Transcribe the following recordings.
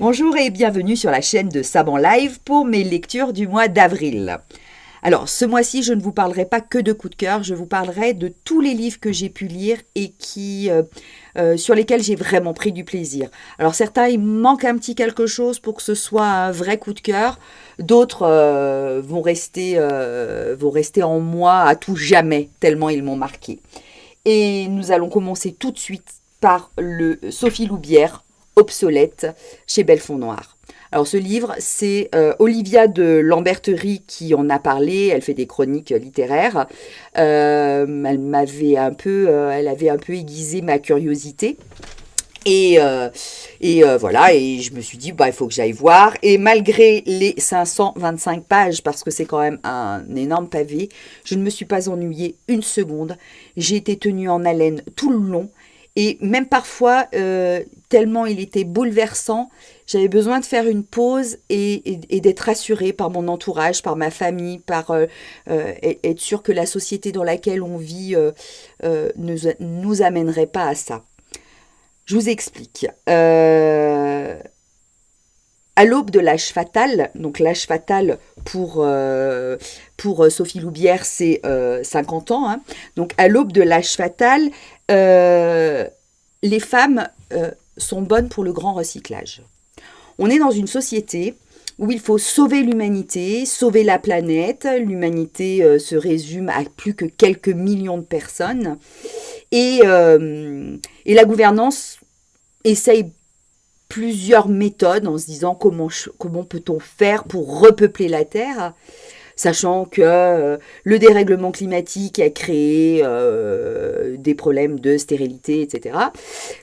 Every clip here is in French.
Bonjour et bienvenue sur la chaîne de Saban Live pour mes lectures du mois d'avril. Alors, ce mois-ci, je ne vous parlerai pas que de coups de cœur, je vous parlerai de tous les livres que j'ai pu lire et sur lesquels j'ai vraiment pris du plaisir. Alors, certains, il manque un petit quelque chose pour que ce soit un vrai coup de cœur. D'autres vont rester en moi à tout jamais, tellement ils m'ont marqué. Et nous allons commencer tout de suite par le Sophie Loubière, Obsolète, chez Belfond Noir. Alors ce livre, c'est Olivia de Lamberterie qui en a parlé, elle fait des chroniques littéraires. Elle avait un peu aiguisé ma curiosité. Voilà, et je me suis dit, il faut que j'aille voir. Et malgré les 525 pages, parce que c'est quand même un énorme pavé, je ne me suis pas ennuyée une seconde. J'ai été tenue en haleine tout le long. Et même parfois, tellement il était bouleversant, j'avais besoin de faire une pause et d'être rassurée par mon entourage, par ma famille, être sûre que la société dans laquelle on vit ne nous amènerait pas à ça. Je vous explique. À l'aube de l'âge fatal, donc l'âge fatal pour Sophie Loubière, c'est 50 ans. Hein. Donc à l'aube de l'âge fatal, les femmes sont bonnes pour le grand recyclage. On est dans une société où il faut sauver l'humanité, sauver la planète. L'humanité se résume à plus que quelques millions de personnes. Et la gouvernance essaye plusieurs méthodes en se disant comment peut-on faire pour repeupler la Terre, sachant que le dérèglement climatique a créé des problèmes de stérilité, etc.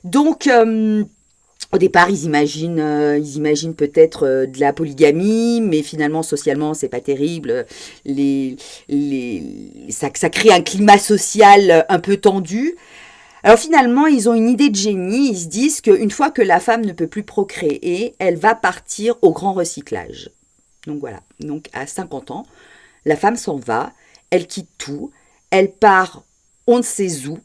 Donc, au départ, ils imaginent peut-être de la polygamie, mais finalement, socialement, c'est pas terrible. Ça crée un climat social un peu tendu. Alors finalement, ils ont une idée de génie. Ils se disent qu'une fois que la femme ne peut plus procréer, elle va partir au grand recyclage. Donc voilà. Donc à 50 ans, la femme s'en va, elle quitte tout, elle part on ne sait où,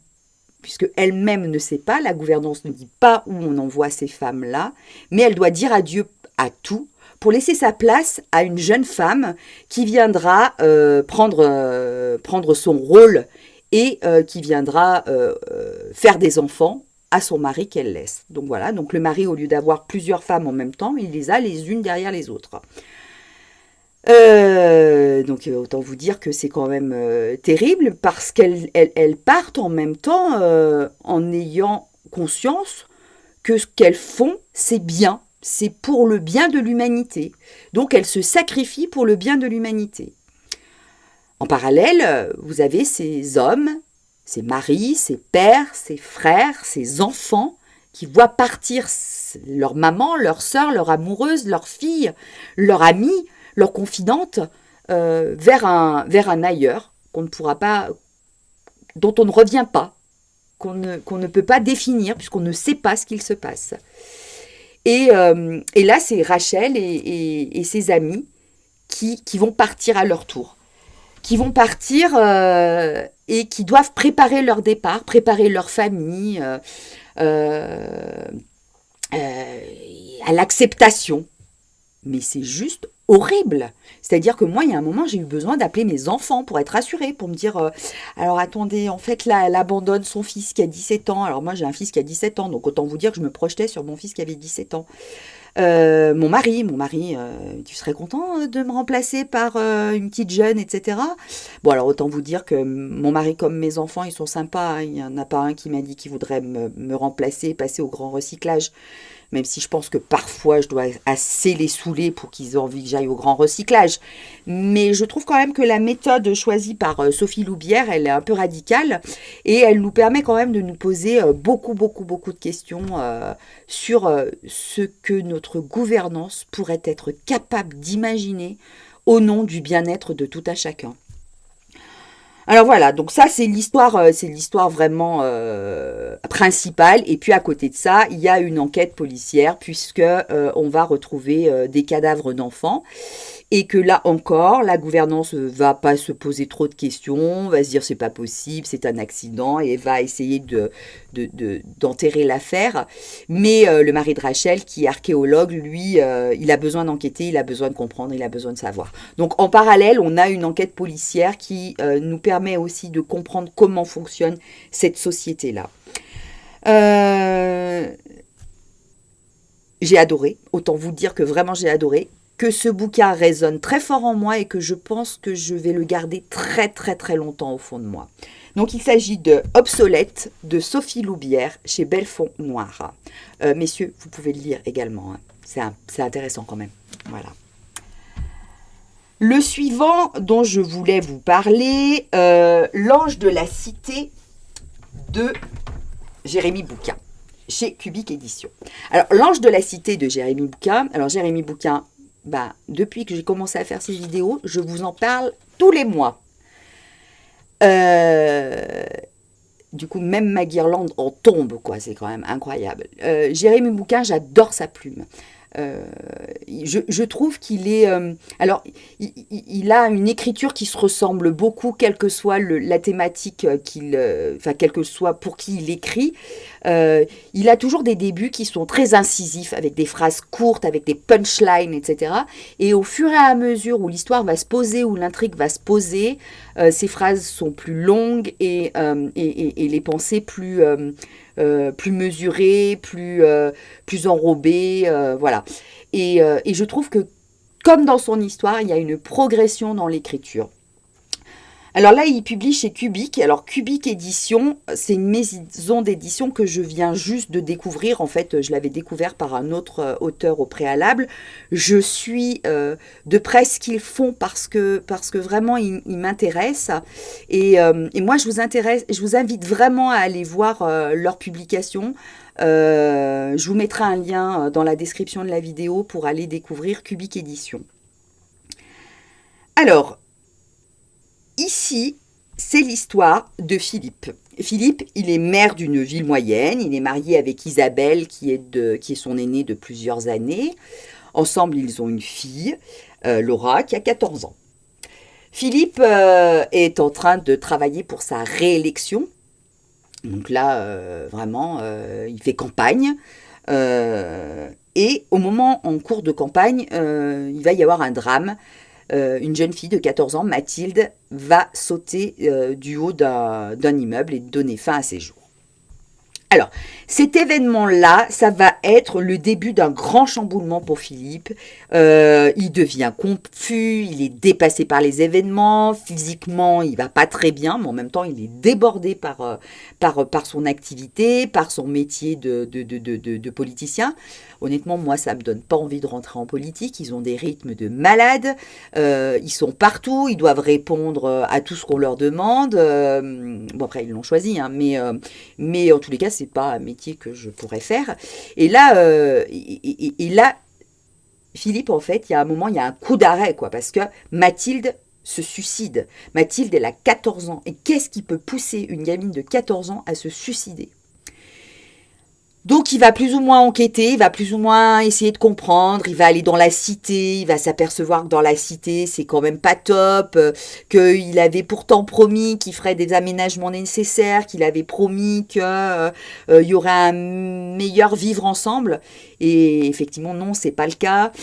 puisque elle-même ne sait pas, la gouvernance ne dit pas où on envoie ces femmes-là, mais elle doit dire adieu à tout pour laisser sa place à une jeune femme qui viendra prendre son rôle et qui viendra faire des enfants à son mari qu'elle laisse. Donc voilà, donc le mari, au lieu d'avoir plusieurs femmes en même temps, il les a les unes derrière les autres. Donc autant vous dire que c'est quand même terrible parce qu'elles partent en même temps en ayant conscience que ce qu'elles font, c'est bien, c'est pour le bien de l'humanité. Donc elles se sacrifient pour le bien de l'humanité. En parallèle, vous avez ces hommes, ces maris, ces pères, ces frères, ces enfants qui voient partir leur maman, leur sœur, leur amoureuse, leur fille, leur amie, leur confidente vers un ailleurs qu'on ne pourra pas, dont on ne revient pas, qu'on ne peut pas définir puisqu'on ne sait pas ce qu'il se passe. Et là, c'est Rachel et ses amis qui vont partir à leur tour, qui vont partir et qui doivent préparer leur départ, préparer leur famille à l'acceptation. Mais c'est juste horrible. C'est-à-dire que moi, il y a un moment, j'ai eu besoin d'appeler mes enfants pour être rassurée, pour me dire alors attendez, en fait, là, elle abandonne son fils qui a 17 ans. Alors moi, j'ai un fils qui a 17 ans, donc autant vous dire que je me projetais sur mon fils qui avait 17 ans. Mon mari, tu serais content de me remplacer par une petite jeune, etc. Bon, alors autant vous dire que mon mari comme mes enfants, ils sont sympas. Hein. Il n'y en a pas un qui m'a dit qu'il voudrait me remplacer, passer au grand recyclage. Même si je pense que parfois je dois assez les saouler pour qu'ils aient envie que j'aille au grand recyclage. Mais je trouve quand même que la méthode choisie par Sophie Loubière, elle est un peu radicale et elle nous permet quand même de nous poser beaucoup de questions sur ce que notre gouvernance pourrait être capable d'imaginer au nom du bien-être de tout à chacun. Alors voilà, donc ça c'est l'histoire vraiment principale. Et puis à côté de ça, il y a une enquête policière puisque on va retrouver des cadavres d'enfants et que là encore, la gouvernance va pas se poser trop de questions, va se dire c'est pas possible, c'est un accident, et va essayer d'enterrer l'affaire. Mais le mari de Rachel, qui est archéologue, lui, il a besoin d'enquêter, il a besoin de comprendre, il a besoin de savoir. Donc en parallèle, on a une enquête policière qui nous permet aussi de comprendre comment fonctionne cette société-là. J'ai adoré, autant vous dire que vraiment j'ai adoré, que ce bouquin résonne très fort en moi et que je pense que je vais le garder très très très longtemps au fond de moi. Donc il s'agit de Obsolète de Sophie Loubière chez Belfond Noir. Messieurs, vous pouvez le lire également, hein. C'est intéressant quand même. Voilà. Le suivant dont je voulais vous parler, L'Ange de la Cité de Jérémy Bouquin, chez Cubic Édition. Alors, L'Ange de la Cité de Jérémy Bouquin. Alors, Jérémy Bouquin, depuis que j'ai commencé à faire ces vidéos, je vous en parle tous les mois. Du coup, même ma guirlande en tombe, quoi. C'est quand même incroyable. Jérémy Bouquin, j'adore sa plume. Je trouve qu'il est... alors, il a une écriture qui se ressemble beaucoup, quelle que soit la thématique quelle que soit pour qui il écrit. Il a toujours des débuts qui sont très incisifs, avec des phrases courtes, avec des punchlines, etc. Et au fur et à mesure où l'histoire va se poser, où l'intrigue va se poser, ces phrases sont plus longues et les pensées plus mesurées, plus enrobées, voilà. Et je trouve que, comme dans son histoire, il y a une progression dans l'écriture. Alors là, il publie chez Cubic. Alors Cubic Édition, c'est une maison d'édition que je viens juste de découvrir. En fait, je l'avais découvert par un autre auteur au préalable. Je suis de près ce qu'ils font parce que vraiment, ils m'intéressent. Et moi, je vous invite vraiment à aller voir leurs publications. Je vous mettrai un lien dans la description de la vidéo pour aller découvrir Cubic Édition. Alors, ici, c'est l'histoire de Philippe. Philippe, il est maire d'une ville moyenne, il est marié avec Isabelle qui est son aînée de plusieurs années. Ensemble, ils ont une fille, Laura, qui a 14 ans. Philippe est en train de travailler pour sa réélection. Donc là, vraiment, il fait campagne. Et au moment, en cours de campagne, il va y avoir un drame. Une jeune fille de 14 ans, Mathilde, va sauter du haut d'un immeuble et donner fin à ses jours. Alors, cet événement-là, ça va être le début d'un grand chamboulement pour Philippe. Il devient confus, il est dépassé par les événements, physiquement, il va pas très bien, mais en même temps, il est débordé par son activité, par son métier de politicien. Honnêtement, moi, ça me donne pas envie de rentrer en politique. Ils ont des rythmes de malades, ils sont partout, ils doivent répondre à tout ce qu'on leur demande. Bon, après, ils l'ont choisi, hein, mais en tous les cas, c'est pas un métier que je pourrais faire. Et là, Philippe, en fait, il y a un moment, il y a un coup d'arrêt, quoi, parce que Mathilde se suicide. Mathilde, elle a 14 ans. Et qu'est-ce qui peut pousser une gamine de 14 ans à se suicider ? Donc il va plus ou moins enquêter, il va plus ou moins essayer de comprendre, il va aller dans la cité, il va s'apercevoir que dans la cité c'est quand même pas top, qu'il avait pourtant promis qu'il ferait des aménagements nécessaires, qu'il avait promis qu'il y aurait un meilleur vivre ensemble. Et effectivement non, c'est pas le cas.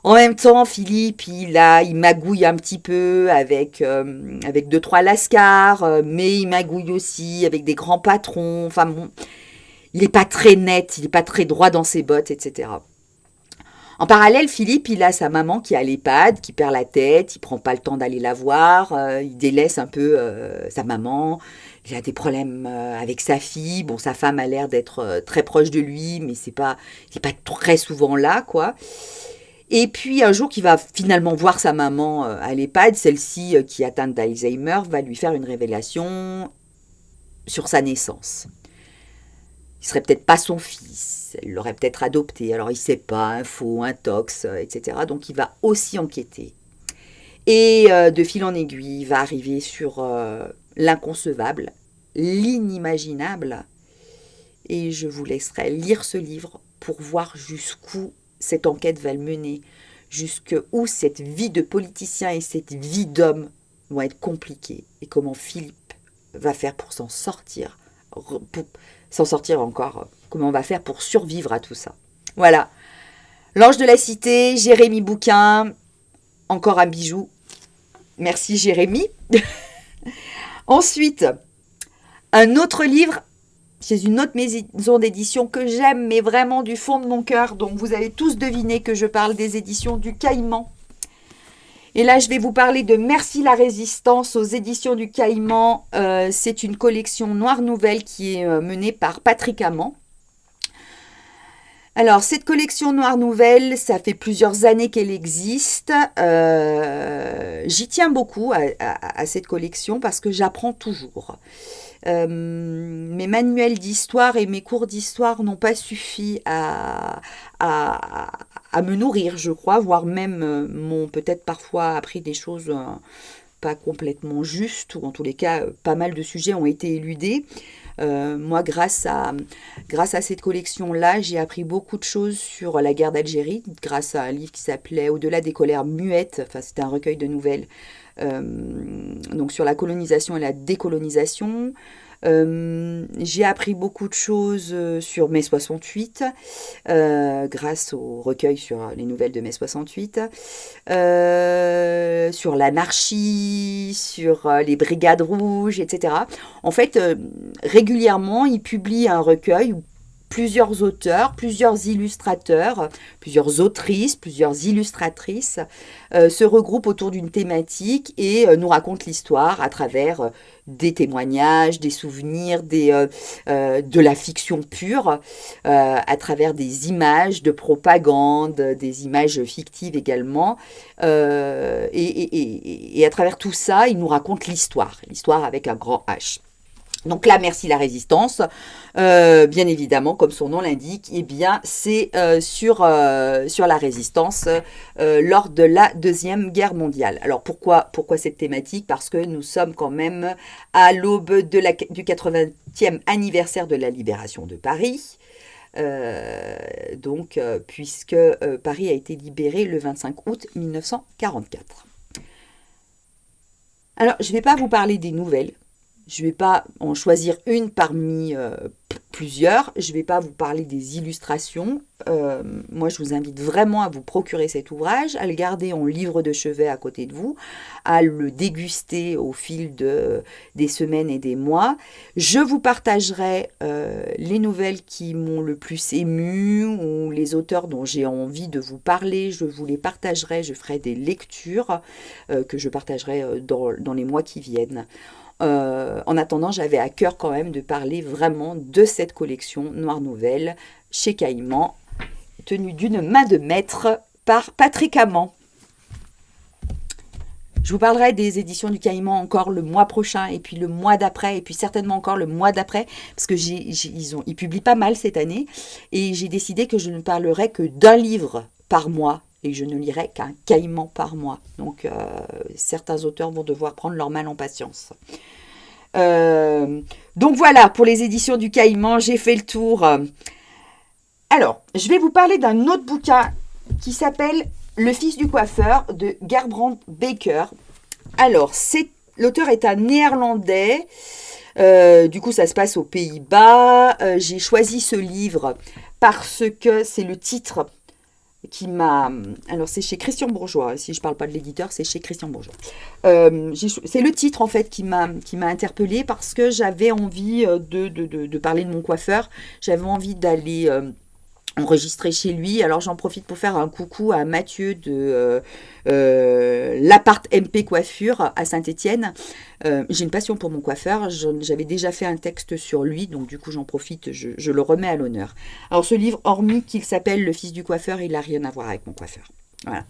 En même temps, Philippe, il magouille un petit peu avec 2-3 lascars, mais il magouille aussi avec des grands patrons, enfin bon... Il n'est pas très net, il n'est pas très droit dans ses bottes, etc. En parallèle, Philippe, il a sa maman qui est à l'EHPAD, qui perd la tête, il prend pas le temps d'aller la voir, il délaisse un peu sa maman, il a des problèmes avec sa fille, bon, sa femme a l'air d'être très proche de lui, mais il n'est pas très souvent là, quoi. Et puis un jour qu'il va finalement voir sa maman à l'EHPAD, celle-ci qui est atteinte d'Alzheimer, va lui faire une révélation sur sa naissance. Il serait peut-être pas son fils, elle l'aurait peut-être adopté, alors il sait pas, un faux, un tox, etc. Donc il va aussi enquêter. Et de fil en aiguille, il va arriver sur l'inconcevable, l'inimaginable. Et je vous laisserai lire ce livre pour voir jusqu'où cette enquête va le mener, jusqu'où cette vie de politicien et cette vie d'homme vont être compliquées et comment Philippe va faire pour s'en sortir, encore, comment on va faire pour survivre à tout ça. Voilà. L'Ange de la Cité, Jérémy Bouquin, encore un bijou. Merci Jérémy. Ensuite, un autre livre chez une autre maison d'édition que j'aime, mais vraiment du fond de mon cœur. Donc vous avez tous deviné que je parle des éditions du Caïman. Et là, je vais vous parler de Merci la Résistance aux éditions du Caïman. C'est une collection Noire Nouvelle qui est menée par Patrick Amand. Alors, cette collection Noire Nouvelle, ça fait plusieurs années qu'elle existe. J'y tiens beaucoup à cette collection parce que j'apprends toujours. Mes manuels d'histoire et mes cours d'histoire n'ont pas suffi à me nourrir, je crois, voire même m'ont peut-être parfois appris des choses pas complètement justes, ou en tous les cas, pas mal de sujets ont été éludés. Moi, grâce à cette collection-là, j'ai appris beaucoup de choses sur la guerre d'Algérie, grâce à un livre qui s'appelait Au-delà des colères muettes, enfin c'était un recueil de nouvelles, donc sur la colonisation et la décolonisation. J'ai appris beaucoup de choses sur mai 68 grâce au recueil sur les nouvelles de mai 68, sur l'anarchie, sur les brigades rouges, etc. En fait, régulièrement, il publie un recueil où plusieurs auteurs, plusieurs illustrateurs, plusieurs autrices, plusieurs illustratrices se regroupent autour d'une thématique et nous racontent l'histoire à travers des témoignages, des souvenirs, de la fiction pure, à travers des images de propagande, des images fictives également. Et à travers tout ça, ils nous racontent l'histoire avec un grand H. Donc là, Merci la Résistance, bien évidemment, comme son nom l'indique, eh bien, c'est sur la résistance lors de la Deuxième Guerre mondiale. Alors pourquoi cette thématique? Parce que nous sommes quand même à l'aube du 80e anniversaire de la libération de Paris. Puisque Paris a été libéré le 25 août 1944. Alors, je ne vais pas vous parler des nouvelles. Je ne vais pas en choisir une parmi plusieurs. Je ne vais pas vous parler des illustrations. Moi, je vous invite vraiment à vous procurer cet ouvrage, à le garder en livre de chevet à côté de vous, à le déguster au fil des semaines et des mois. Je vous partagerai les nouvelles qui m'ont le plus ému ou les auteurs dont j'ai envie de vous parler. Je vous les partagerai. Je ferai des lectures que je partagerai dans les mois qui viennent. En attendant, j'avais à cœur quand même de parler vraiment de cette collection Noire Nouvelle chez Caïman, tenue d'une main de maître par Patrick Amand. Je vous parlerai des éditions du Caïman encore le mois prochain, et puis le mois d'après, et puis certainement encore le mois d'après, parce que ils publient pas mal cette année, et j'ai décidé que je ne parlerai que d'un livre par mois, et je ne lirai qu'un Caïman par mois. Donc, certains auteurs vont devoir prendre leur mal en patience. Donc voilà, pour les éditions du Caïman, j'ai fait le tour. Alors, je vais vous parler d'un autre bouquin qui s'appelle Le fils du coiffeur de Gerbrand Baker. Alors, l'auteur est un Néerlandais. Du coup, ça se passe aux Pays-Bas. J'ai choisi ce livre parce que c'est le titre qui m'a... Alors, c'est chez Christian Bourgeois. Si je ne parle pas de l'éditeur, c'est chez Christian Bourgeois. C'est le titre, en fait, qui m'a interpellée parce que j'avais envie de parler de mon coiffeur. J'avais envie d'aller enregistrer chez lui. Alors, j'en profite pour faire un coucou à Mathieu de l'appart MP Coiffure à Saint-Étienne. J'ai une passion pour mon coiffeur. J'avais déjà fait un texte sur lui, donc du coup, j'en profite, je le remets à l'honneur. Alors, ce livre, hormis qu'il s'appelle Le fils du coiffeur, il n'a rien à voir avec mon coiffeur. Voilà.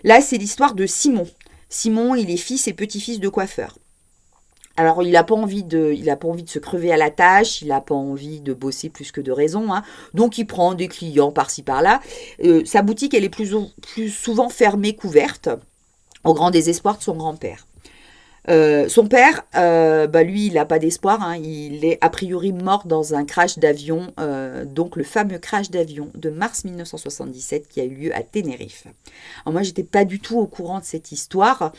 Là, c'est l'histoire de Simon. Simon, il est fils et petit-fils de coiffeur. Alors, il n'a pas envie de se crever à la tâche, il n'a pas envie de bosser plus que de raison, hein. Donc il prend des clients par-ci par-là. Sa boutique, elle est plus souvent fermée qu'ouverte, au grand désespoir de son grand-père. Son père, bah lui, il n'a pas d'espoir, hein. Il est a priori mort dans un crash d'avion, donc le fameux crash d'avion de mars 1977 qui a eu lieu à Tenerife. Alors moi, j'étais pas du tout au courant de cette histoire.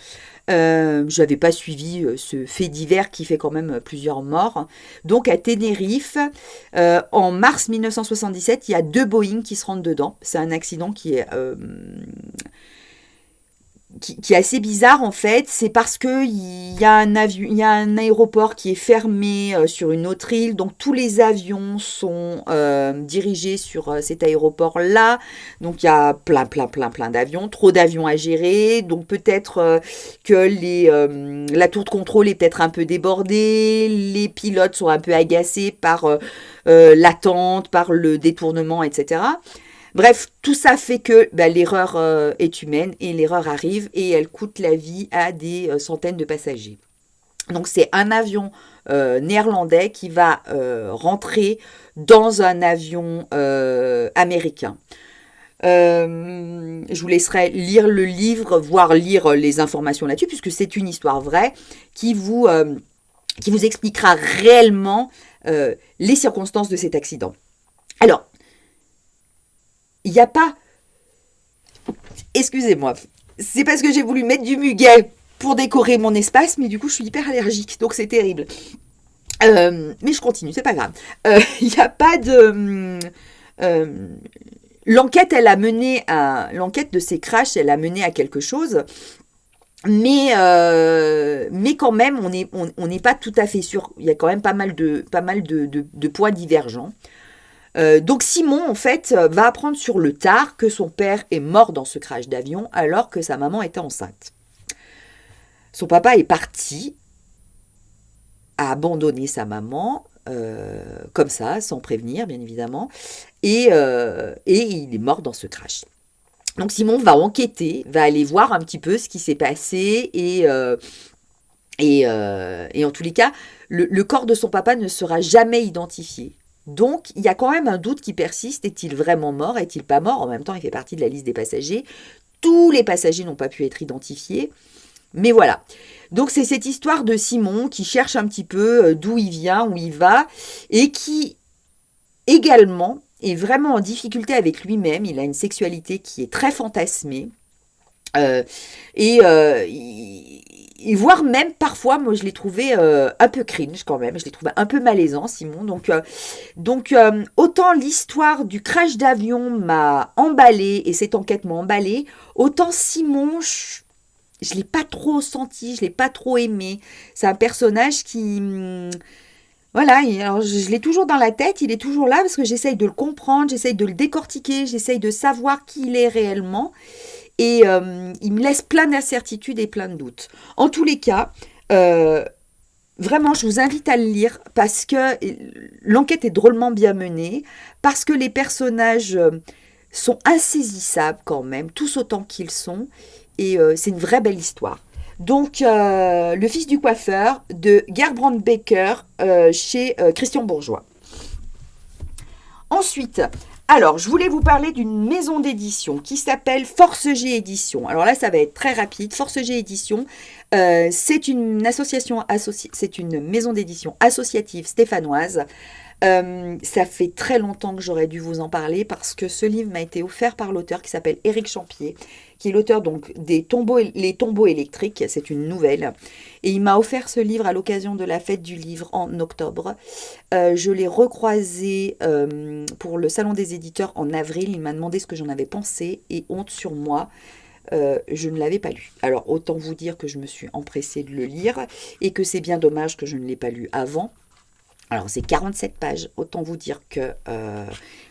Je n'avais pas suivi ce fait divers qui fait quand même plusieurs morts. Donc à Tenerife, en mars 1977, il y a 2 Boeing qui se rentrent dedans. C'est un accident qui est assez bizarre en fait, c'est parce que il y a un avion, il y a un aéroport qui est fermé sur une autre île, donc tous les avions sont dirigés sur cet aéroport-là. Donc il y a plein d'avions, trop d'avions à gérer. Donc peut-être que la tour de contrôle est peut-être un peu débordée, les pilotes sont un peu agacés par l'attente, par le détournement, etc. Bref, tout ça fait que bah, l'erreur est humaine et l'erreur arrive et elle coûte la vie à des centaines de passagers. Donc c'est un avion néerlandais qui va rentrer dans un avion américain. Je vous laisserai lire le livre, voire lire les informations là-dessus, puisque c'est une histoire vraie qui vous expliquera réellement les circonstances de cet accident. Alors, il n'y a pas... Excusez-moi, c'est parce que j'ai voulu mettre du muguet pour décorer mon espace, mais du coup je suis hyper allergique, donc c'est terrible. Mais je continue, c'est pas grave. Il n'y a pas de... l'enquête, l'enquête de ces crashs, elle a mené à quelque chose, mais quand même, on n'est pas tout à fait sûr. Il y a quand même pas mal de points divergents. Donc Simon, en fait, va apprendre sur le tard que son père est mort dans ce crash d'avion alors que sa maman était enceinte. Son papa est parti, a abandonné sa maman, comme ça, sans prévenir, bien évidemment, et il est mort dans ce crash. Donc Simon va enquêter, va aller voir un petit peu ce qui s'est passé, et en tous les cas, le corps de son papa ne sera jamais identifié. Donc, il y a quand même un doute qui persiste. Est-il vraiment mort? Est-il pas mort? En même temps, il fait partie de la liste des passagers. Tous les passagers n'ont pas pu être identifiés. Mais voilà. Donc, c'est cette histoire de Simon qui cherche un petit peu d'où il vient, où il va, et qui également est vraiment en difficulté avec lui-même. Il a une sexualité qui est très fantasmée. Et voire même parfois, moi je l'ai trouvé un peu cringe quand même, je l'ai trouvé un peu malaisant Simon. Donc autant l'histoire du crash d'avion m'a emballé et cette enquête m'a emballé, autant Simon, je ne l'ai pas trop senti, je ne l'ai pas trop aimé. C'est un personnage qui... voilà, alors je l'ai toujours dans la tête, il est toujours là parce que j'essaye de le comprendre, j'essaye de le décortiquer, j'essaye de savoir qui il est réellement. Et il me laisse plein d'incertitudes et plein de doutes. En tous les cas, vraiment, je vous invite à le lire parce que l'enquête est drôlement bien menée, parce que les personnages sont insaisissables quand même, tous autant qu'ils sont, et c'est une vraie belle histoire. Donc, Le fils du coiffeur de Gerbrand Becker chez Christian Bourgeois. Ensuite, alors, je voulais vous parler d'une maison d'édition qui s'appelle Force G Édition. Alors là, ça va être très rapide. Force G Édition, c'est une c'est une maison d'édition associative stéphanoise. Ça fait très longtemps que j'aurais dû vous en parler parce que ce livre m'a été offert par l'auteur qui s'appelle Éric Champier, qui est l'auteur donc Les tombeaux électriques, c'est une nouvelle. Et il m'a offert ce livre à l'occasion de la fête du livre en octobre. Je l'ai recroisé pour le Salon des éditeurs en avril. Il m'a demandé ce que j'en avais pensé et honte sur moi. Je ne l'avais pas lu. Alors autant vous dire que je me suis empressée de le lire et que c'est bien dommage que je ne l'ai pas lu avant. Alors c'est 47 pages, autant vous dire que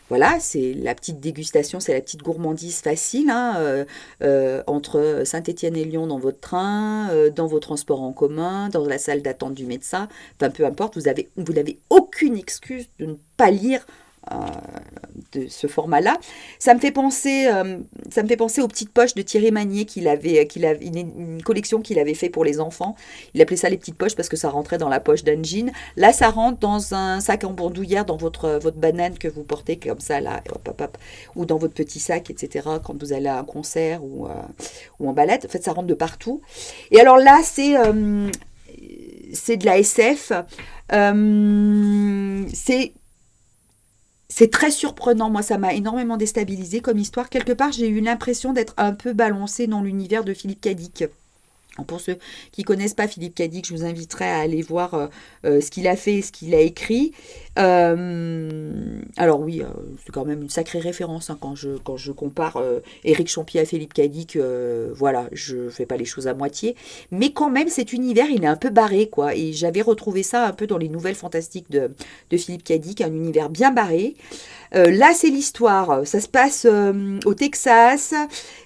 voilà, c'est la petite dégustation, c'est la petite gourmandise facile hein, entre Saint-Étienne et Lyon dans votre train, dans vos transports en commun, dans la salle d'attente du médecin, enfin peu importe, vous n'avez aucune excuse de ne pas lire de ce format-là. Ça me fait penser aux petites poches de Thierry Magnier une collection qu'il avait fait pour les enfants. Il appelait ça les petites poches parce que ça rentrait dans la poche d'un jean. Là, ça rentre dans un sac en bandoulière, dans votre banane que vous portez comme ça, là, hop, hop, hop, ou dans votre petit sac, etc. Quand vous allez à un concert ou en balade. En fait, ça rentre de partout. Et alors là, c'est de la SF. C'est très surprenant, moi ça m'a énormément déstabilisée comme histoire. Quelque part, j'ai eu l'impression d'être un peu balancée dans l'univers de Philippe Cadic. Pour ceux qui ne connaissent pas Philippe Cadic, je vous inviterai à aller voir ce qu'il a fait et ce qu'il a écrit. Alors oui, c'est quand même une sacrée référence hein, quand je compare Éric Champier à Philippe Cadic. Voilà, je ne fais pas les choses à moitié. Mais quand même, cet univers, il est un peu barré, quoi. Et j'avais retrouvé ça un peu dans les nouvelles fantastiques de Philippe Cadic, un univers bien barré. Là, c'est l'histoire. Ça se passe au Texas.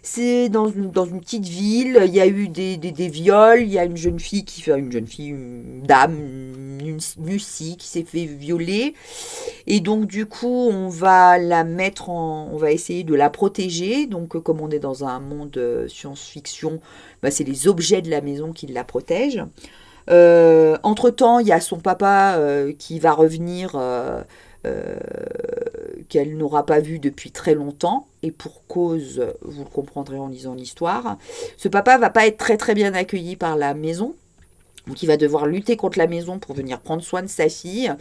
C'est dans une petite ville. Il y a eu des viols. Il y a une jeune fille une dame, une Lucie qui s'est fait violer. Et donc, du coup, on va on va essayer de la protéger. Donc, comme on est dans un monde science-fiction, bah, c'est les objets de la maison qui la protègent. Entre-temps, il y a son papa qui va revenir, qu'elle n'aura pas vu depuis très longtemps, et pour cause, vous le comprendrez en lisant l'histoire. Ce papa va pas être très très bien accueilli par la maison, donc il va devoir lutter contre la maison pour venir prendre soin de sa fille.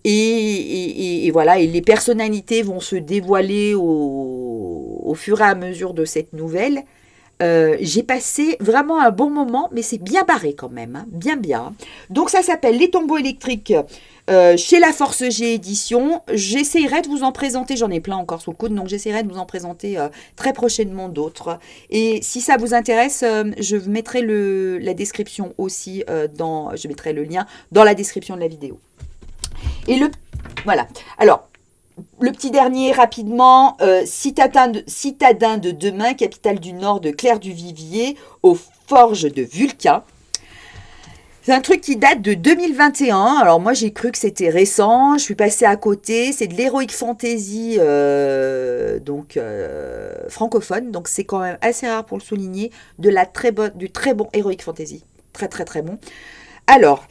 Et voilà, et les personnalités vont se dévoiler au fur et à mesure de cette nouvelle. J'ai passé vraiment un bon moment, mais c'est bien barré quand même, hein, bien bien. Donc ça s'appelle Les Tombeaux électriques chez La Force G Édition. J'essaierai de vous en présenter, j'en ai plein encore sous le coude, donc j'essaierai de vous en présenter très prochainement d'autres. Et si ça vous intéresse, je mettrai la description aussi, je mettrai le lien dans la description de la vidéo. Et voilà. Alors, le petit dernier, rapidement, citadin de demain, capitale du Nord de Claire du Vivier, aux forges de Vulcain. C'est un truc qui date de 2021. Alors moi, j'ai cru que c'était récent. Je suis passée à côté. C'est de l'heroic fantasy, francophone. Donc c'est quand même assez rare pour le souligner. Du très bon heroic fantasy. Très très très bon. Alors,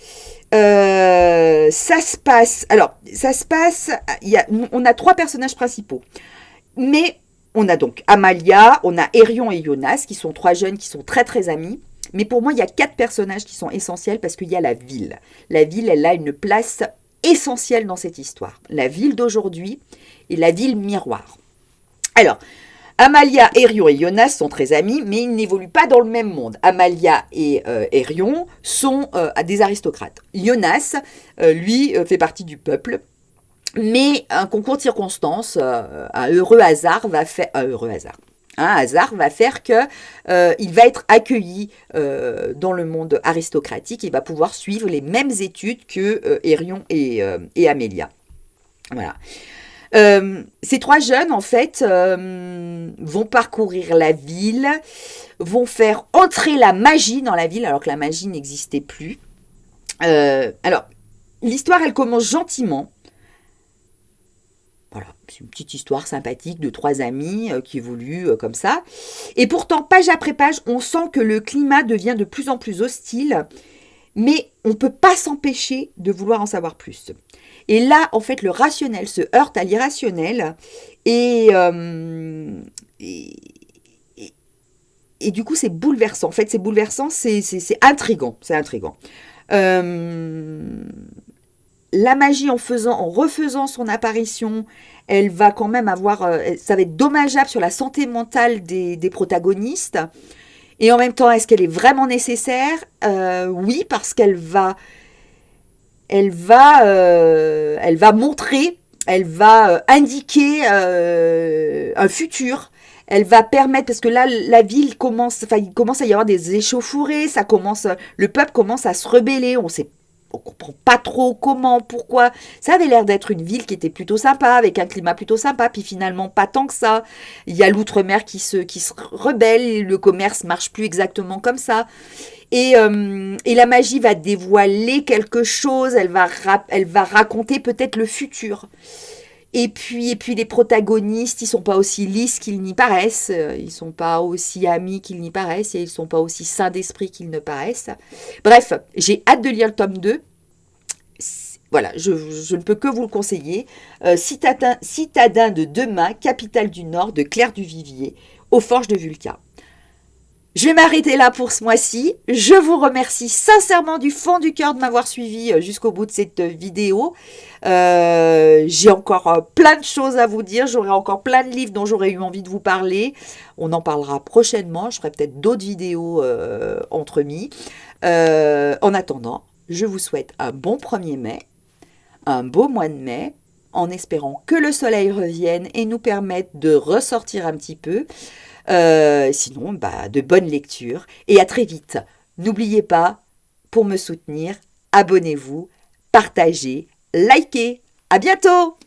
ça se passe, on a 3 personnages principaux. Mais on a donc Amalia, on a Erion et Jonas, qui sont 3 jeunes qui sont très très amis. Mais pour moi, il y a 4 personnages qui sont essentiels parce qu'il y a la ville. La ville, elle a une place essentielle dans cette histoire. La ville d'aujourd'hui et la ville miroir. Alors, Amalia, Erion et Jonas sont très amis, mais ils n'évoluent pas dans le même monde. Amalia et Erion sont des aristocrates. Jonas, lui, fait partie du peuple. Mais un concours de circonstances, un hasard va faire que il va être accueilli dans le monde aristocratique. Il va pouvoir suivre les mêmes études que Erion et Amélia. Voilà. Ces 3 jeunes, en fait, vont parcourir la ville, vont faire entrer la magie dans la ville, alors que la magie n'existait plus. Alors, l'histoire, elle commence gentiment. Voilà, c'est une petite histoire sympathique de 3 amis qui évoluent comme ça. Et pourtant, page après page, on sent que le climat devient de plus en plus hostile, mais on ne peut pas s'empêcher de vouloir en savoir plus. Et là, en fait, le rationnel se heurte à l'irrationnel et du coup, c'est bouleversant. En fait, c'est bouleversant, c'est intriguant. C'est intriguant. La magie, en refaisant son apparition, elle va quand même avoir... ça va être dommageable sur la santé mentale des protagonistes. Et en même temps, est-ce qu'elle est vraiment nécessaire ? Oui, parce qu'elle va montrer, elle va indiquer un futur. Elle va permettre, parce que là, la ville il commence à y avoir des échauffourées, le peuple commence à se rebeller, on comprend pas trop comment, pourquoi. Ça avait l'air d'être une ville qui était plutôt sympa, avec un climat plutôt sympa, puis finalement pas tant que ça. Il y a l'outre-mer qui se rebelle, le commerce marche plus exactement comme ça. Et la magie va dévoiler quelque chose, elle va raconter peut-être le futur. Et puis les protagonistes, ils sont pas aussi lisses qu'ils n'y paraissent, ils sont pas aussi amis qu'ils n'y paraissent, et ils sont pas aussi sains d'esprit qu'ils ne paraissent. Bref, j'ai hâte de lire le tome 2. Voilà, je ne peux que vous le conseiller. Citadin de Demain, capitale du Nord de Claire Duvivier, aux Forges de Vulcain. Je vais m'arrêter là pour ce mois-ci. Je vous remercie sincèrement du fond du cœur de m'avoir suivi jusqu'au bout de cette vidéo. J'ai encore plein de choses à vous dire. J'aurai encore plein de livres dont j'aurais eu envie de vous parler. On en parlera prochainement. Je ferai peut-être d'autres vidéos entremis. En attendant, je vous souhaite un bon 1er mai, un beau mois de mai, en espérant que le soleil revienne et nous permette de ressortir un petit peu. Sinon, de bonnes lectures et à très vite. N'oubliez pas, pour me soutenir, abonnez-vous, partagez, likez. À bientôt!